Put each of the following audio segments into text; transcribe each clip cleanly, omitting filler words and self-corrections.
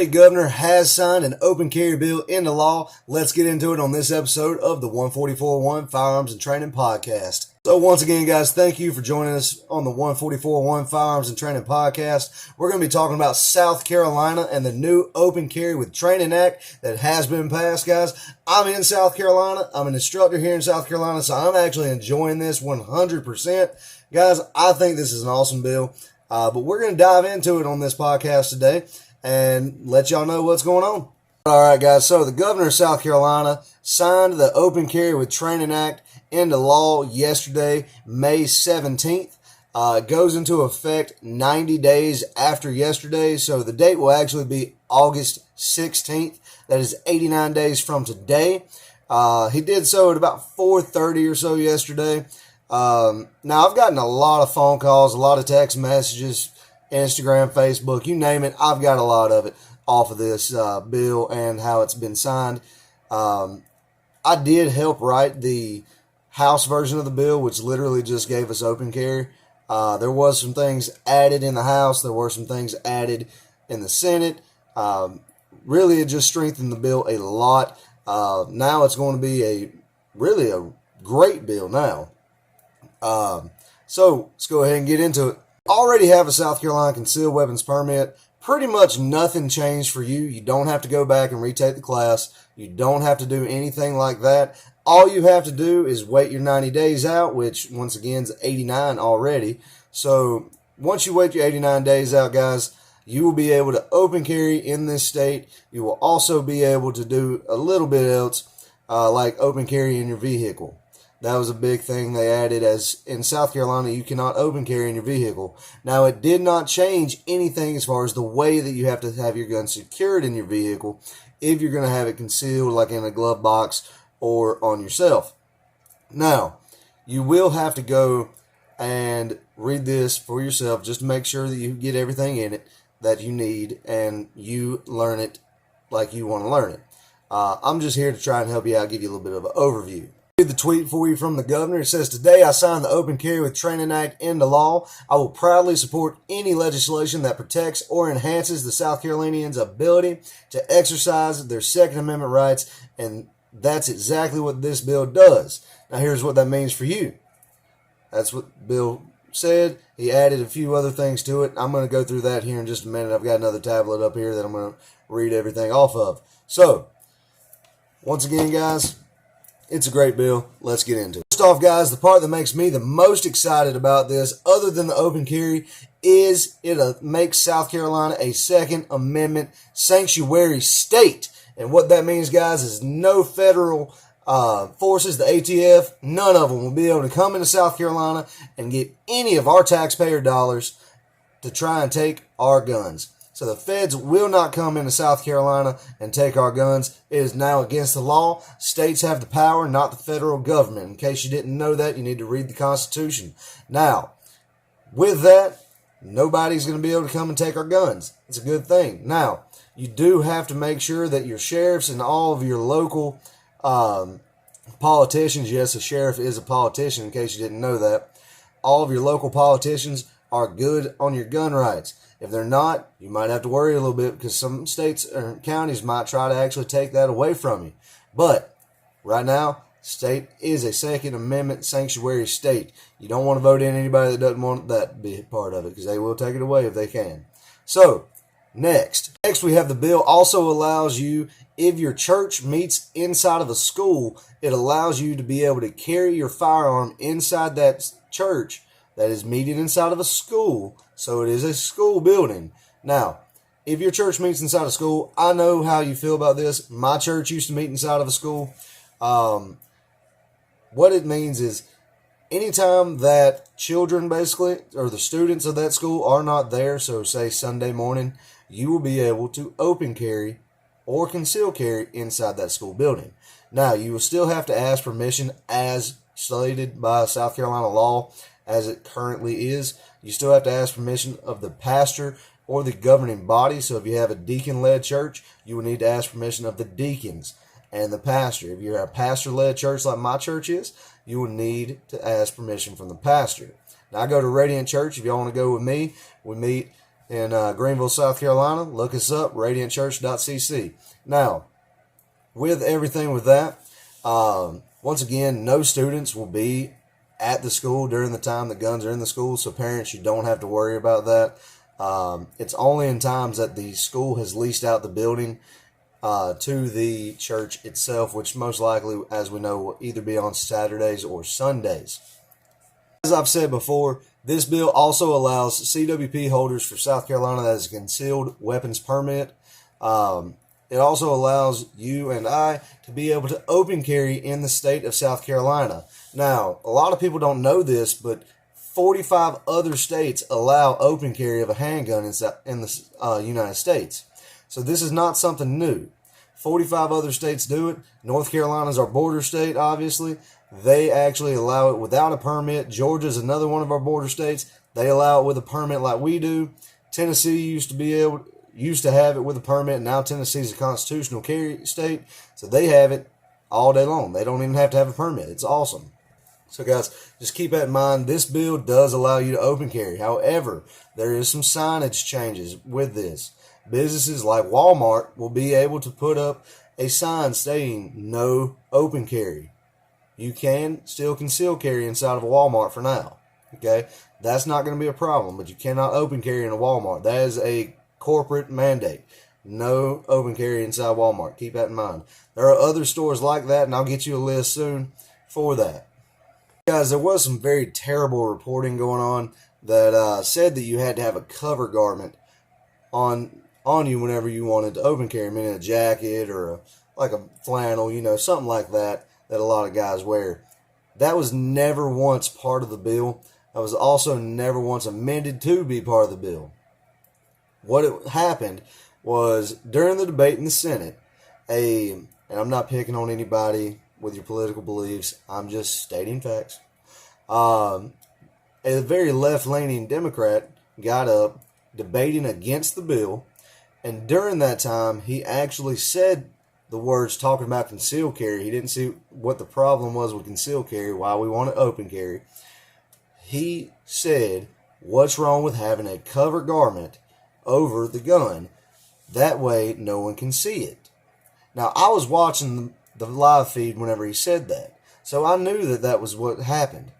state governor has signed an open carry bill into law. Let's get into it on this episode of the 144.1 Firearms and Training Podcast. So once again, guys, thank you for joining us on the 144.1 Firearms and Training Podcast. We're going to be talking about South Carolina and the new Open Carry with Training Act that has been passed, guys. I'm in South Carolina. I'm an instructor here in South Carolina, so I'm actually enjoying this 100%. Guys, I think this is an awesome bill, but we're going to dive into it on this podcast today and let y'all know what's going on. All right, guys, so the governor of South Carolina signed the Open Carry with Training Act into law yesterday, May 17th. It goes into effect 90 days after yesterday, so the date will actually be August 16th. That is 89 days from today. He did so at about 4:30 or so yesterday. Now, I've gotten a lot of phone calls, a lot of text messages, Instagram, Facebook, you name it. I've got a lot of it off of this bill and how it's been signed. I did help write the House version of the bill, which literally just gave us open carry. There was some things added in the House. There were some things added in the Senate. Really, it just strengthened the bill a lot. Now it's going to be a great bill now. So let's go ahead and get into it. Already have a South Carolina concealed weapons permit. Pretty much nothing changed for you. You don't have to go back and retake the class. You don't have to do anything like that. All you have to do is wait your 90 days out, which once again is 89 already. So once you wait your 89 days out, guys, you will be able to open carry in this state. You will also be able to do a little bit else, like open carry in your vehicle. That was a big thing they added, as in South Carolina, you cannot open carry in your vehicle. Now, it did not change anything as far as the way that you have to have your gun secured in your vehicle if you're going to have it concealed, like in a glove box or on yourself. Now, you will have to go and read this for yourself just to make sure that you get everything in it that you need and you learn it like you want to learn it. I'm just here to try and help you out, give you a little bit of an overview. Read the tweet for you from the governor. It says, "Today I signed the Open Carry with Training Act into law. I will proudly support any legislation that protects or enhances the South Carolinians' ability to exercise their Second Amendment rights," and that's exactly what this bill does. Now, here's what that means for you. That's what Bill said. He added a few other things to it. I'm going to go through that here in just a minute. I've got another tablet up here that I'm going to read everything off of. So, once again, guys, it's a great bill. Let's get into it. First off, guys, the part that makes me the most excited about this, other than the open carry, is it makes South Carolina a Second Amendment sanctuary state. And what that means, guys, is no federal forces, the ATF, none of them will be able to come into South Carolina and get any of our taxpayer dollars to try and take our guns. So the feds will not come into South Carolina and take our guns. It is now against the law. States have the power, not the federal government. In case you didn't know that, you need to read the Constitution. Now, with that, nobody's going to be able to come and take our guns. It's a good thing. Now, you do have to make sure that your sheriffs and all of your local politicians, yes, a sheriff is a politician in case you didn't know that, all of your local politicians are good on your gun rights. If they're not, you might have to worry a little bit because some states or counties might try to actually take that away from you. But right now, state is a Second Amendment sanctuary state. You don't want to vote in anybody that doesn't want that to be a part of it because they will take it away if they can. So, next we have the bill also allows you, if your church meets inside of a school, it allows you to be able to carry your firearm inside that church that is meeting inside of a school. So it is a school building. Now, if your church meets inside a school, I know how you feel about this. My church used to meet inside of a school. What it means is anytime that children basically, or the students of that school are not there, so say Sunday morning, you will be able to open carry or conceal carry inside that school building. Now, you will still have to ask permission as stated by South Carolina law as it currently is. You still have to ask permission of the pastor or the governing body. So if you have a deacon-led church, you will need to ask permission of the deacons and the pastor. If you're a pastor-led church like my church is, you will need to ask permission from the pastor. Now, I go to Radiant Church. If y'all want to go with me, we meet in Greenville, South Carolina. Look us up, radiantchurch.cc. Now, with everything with that, once again, no students will be at the school during the time the guns are in the school, so parents, you don't have to worry about that. It's only in times that the school has leased out the building to the church itself, which most likely, as we know, will either be on Saturdays or Sundays. As I've said before, this bill also allows CWP holders for South Carolina that is a concealed weapons permit. It also allows you and I to be able to open carry in the state of South Carolina. Now, a lot of people don't know this, but 45 other states allow open carry of a handgun in the United States. So this is not something new. 45 other states do it. North Carolina is our border state, obviously. They actually allow it without a permit. Georgia's another one of our border states. They allow it with a permit like we do. Tennessee used to have it with a permit. Now Tennessee's a constitutional carry state, so they have it all day long. They don't even have to have a permit. It's awesome. So guys, just keep that in mind. This bill does allow you to open carry. However, there is some signage changes with this. Businesses like Walmart will be able to put up a sign stating no open carry. You can still conceal carry inside of a Walmart for now. Okay? That's not going to be a problem, but you cannot open carry in a Walmart. That is a corporate mandate. No open carry inside Walmart. Keep that in mind. There are other stores like that, and I'll get you a list soon for that. Guys, there was some very terrible reporting going on that said that you had to have a cover garment on you whenever you wanted to open carry, meaning a jacket or like a flannel, something like that a lot of guys wear. That was never once part of the bill. That was also never once amended to be part of the bill. What happened was during the debate in the Senate, and I'm not picking on anybody with your political beliefs, I'm just stating facts. A very left-leaning Democrat got up debating against the bill, and during that time, he actually said the words talking about concealed carry. He didn't see what the problem was with concealed carry, why we want to open carry. He said, what's wrong with having a cover garment over the gun? That way, no one can see it. Now, I was watching the live feed whenever he said that, so I knew that that was what happened.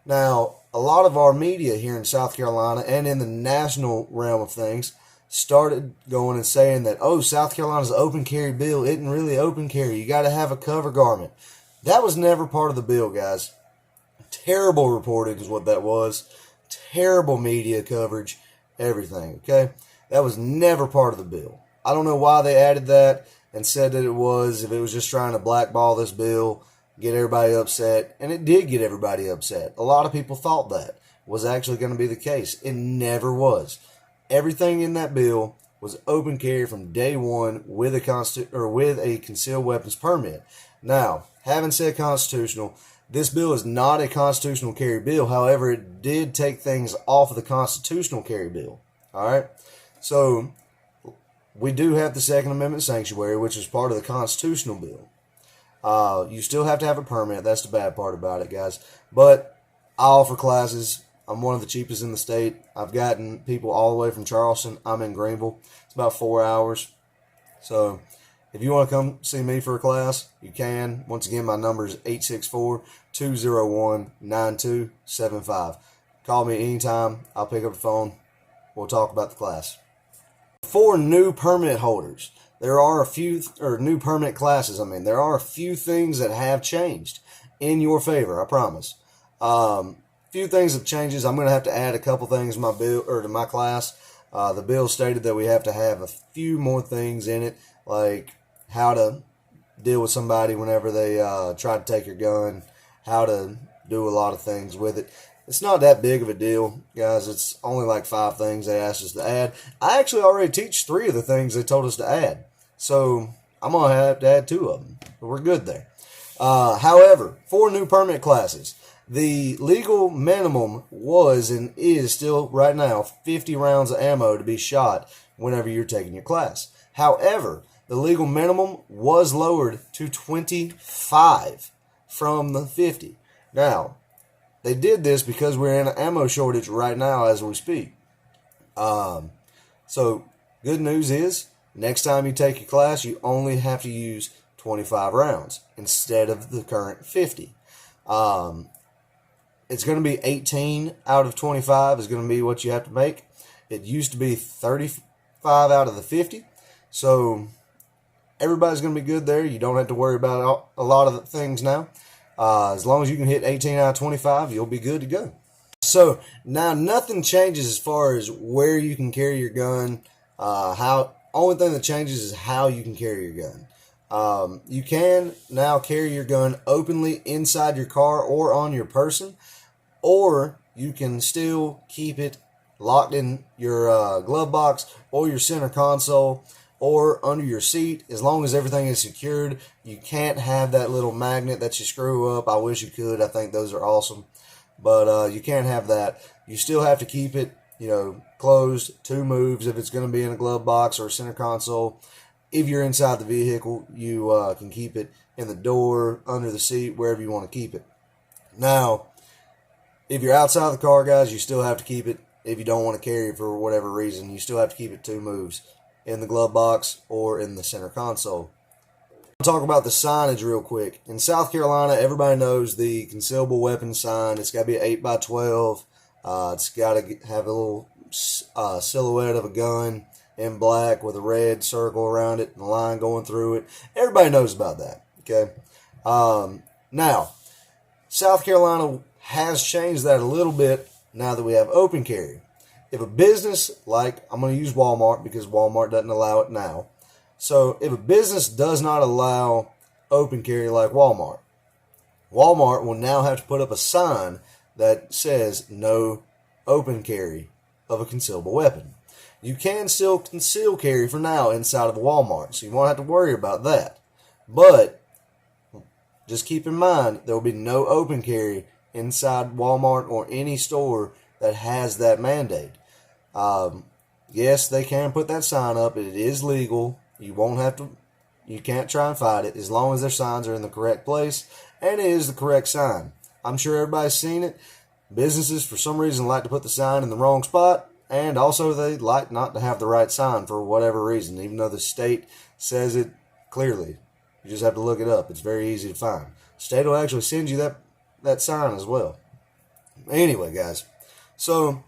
Now, a lot of our media here in South Carolina and in the national realm of things started going and saying that, oh, South Carolina's open carry bill isn't really open carry. You got to have a cover garment. That was never part of the bill, guys. Terrible reporting is what that was. Terrible media coverage, everything, okay? That was never part of the bill. I don't know why they added that and said that it was, if it was just trying to blackball this bill, get everybody upset, and it did get everybody upset. A lot of people thought that was actually going to be the case. It never was. Everything in that bill was open carry from day one with a concealed weapons permit. Now, having said constitutional, this bill is not a constitutional carry bill. However, it did take things off of the constitutional carry bill. All right? So, we do have the Second Amendment sanctuary, which is part of the constitutional bill. You still have to have a permit. That's the bad part about it, guys. But I offer classes. I'm one of the cheapest in the state. I've gotten people all the way from Charleston. I'm in Greenville. It's about 4 hours. So if you want to come see me for a class, you can. Once again, my number is 864-201-9275. Call me anytime. I'll pick up the phone. We'll talk about the class. For new permit holders, there are a few, or new permit classes, there are a few things that have changed in your favor, I promise. Few things have changes. I'm going to have to add a couple things to my bill or to my class. The bill stated that we have to have a few more things in it, like how to deal with somebody whenever they try to take your gun, how to do a lot of things with it. It's not that big of a deal, guys. It's only like 5 things they asked us to add. I actually already teach 3 of the things they told us to add, so I'm going to have to add 2 of them. But we're good there. However, for new permit classes, the legal minimum was and is still right now 50 rounds of ammo to be shot whenever you're taking your class. However, the legal minimum was lowered to 25 from the 50. Now, they did this because we're in an ammo shortage right now as we speak. So good news is, next time you take your class, you only have to use 25 rounds instead of the current 50. It's going to be 18 out of 25 is going to be what you have to make. It used to be 35 out of the 50. So everybody's going to be good there. You don't have to worry about a lot of the things now. As long as you can hit 18 out of 25, you'll be good to go. So now nothing changes as far as where you can carry your gun. Only thing that changes is how you can carry your gun. You can now carry your gun openly inside your car or on your person, or you can still keep it locked in your glove box or your center console or under your seat. As long as everything is secured, you can't have that little magnet that you screw up. I wish you could. I think those are awesome. But you can't have that. You still have to keep it, closed, 2 moves if it's going to be in a glove box or a center console. If you're inside the vehicle, you can keep it in the door, under the seat, wherever you want to keep it. Now, if you're outside the car, guys, you still have to keep it. If you don't want to carry it for whatever reason, you still have to keep it 2 moves in the glove box or in the center console. I'll talk about the signage real quick. In South Carolina, everybody knows the concealable weapon sign. It's got to be an 8x12. It's got to have a little silhouette of a gun in black with a red circle around it and a line going through it. Everybody knows about that. Okay. Now, South Carolina has changed that a little bit now that we have open carry. If a business, like I'm going to use Walmart because Walmart doesn't allow it now. So if a business does not allow open carry like Walmart, Walmart will now have to put up a sign that says no open carry of a concealable weapon. You can still conceal carry for now inside of a Walmart, so you won't have to worry about that. But just keep in mind, there will be no open carry inside Walmart or any store that has that mandate. Yes, they can put that sign up. It is legal. You can't try and fight it as long as their signs are in the correct place and it is the correct sign. I'm sure everybody's seen it. Businesses, for some reason, like to put the sign in the wrong spot, and also they like not to have the right sign for whatever reason, even though the state says it clearly. You just have to look it up. It's very easy to find. The state will actually send you that sign as well. Anyway, guys, so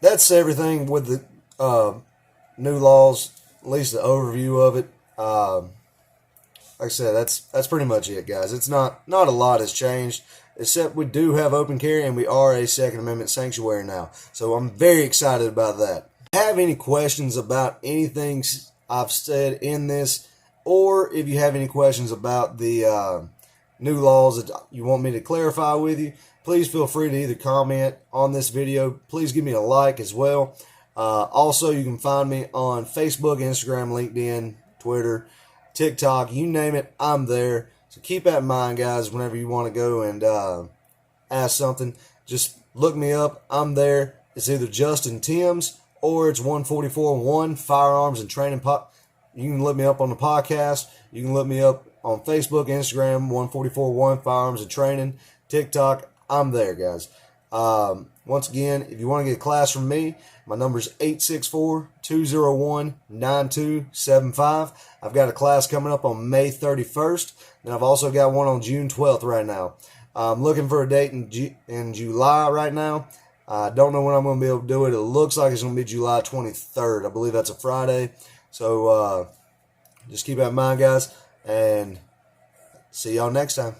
that's everything with the new laws, at least the overview of it. Like I said, that's pretty much it, guys. It's not a lot has changed, except we do have open carry and we are a Second Amendment sanctuary now. So I'm very excited about that. If you have any questions about anything I've said in this, or if you have any questions about the new laws that you want me to clarify with you, please feel free to either comment on this video. Please give me a like as well. Also, you can find me on Facebook, Instagram, LinkedIn, Twitter, TikTok, you name it, I'm there. So keep that in mind, guys, whenever you want to go and ask something. Just look me up. I'm there. It's either Justin Timms or it's 144.1 Firearms and Training. You can look me up on the podcast. You can look me up on Facebook, Instagram, 144.1 Firearms and Training, TikTok. I'm there, guys. Once again, if you want to get a class from me, my number is 864-201-9275. I've got a class coming up on May 31st, and I've also got one on June 12th right now. I'm looking for a date in July right now. I don't know when I'm going to be able to do it. It looks like it's going to be July 23rd. I believe that's a Friday. So just keep that in mind, guys, and see y'all next time.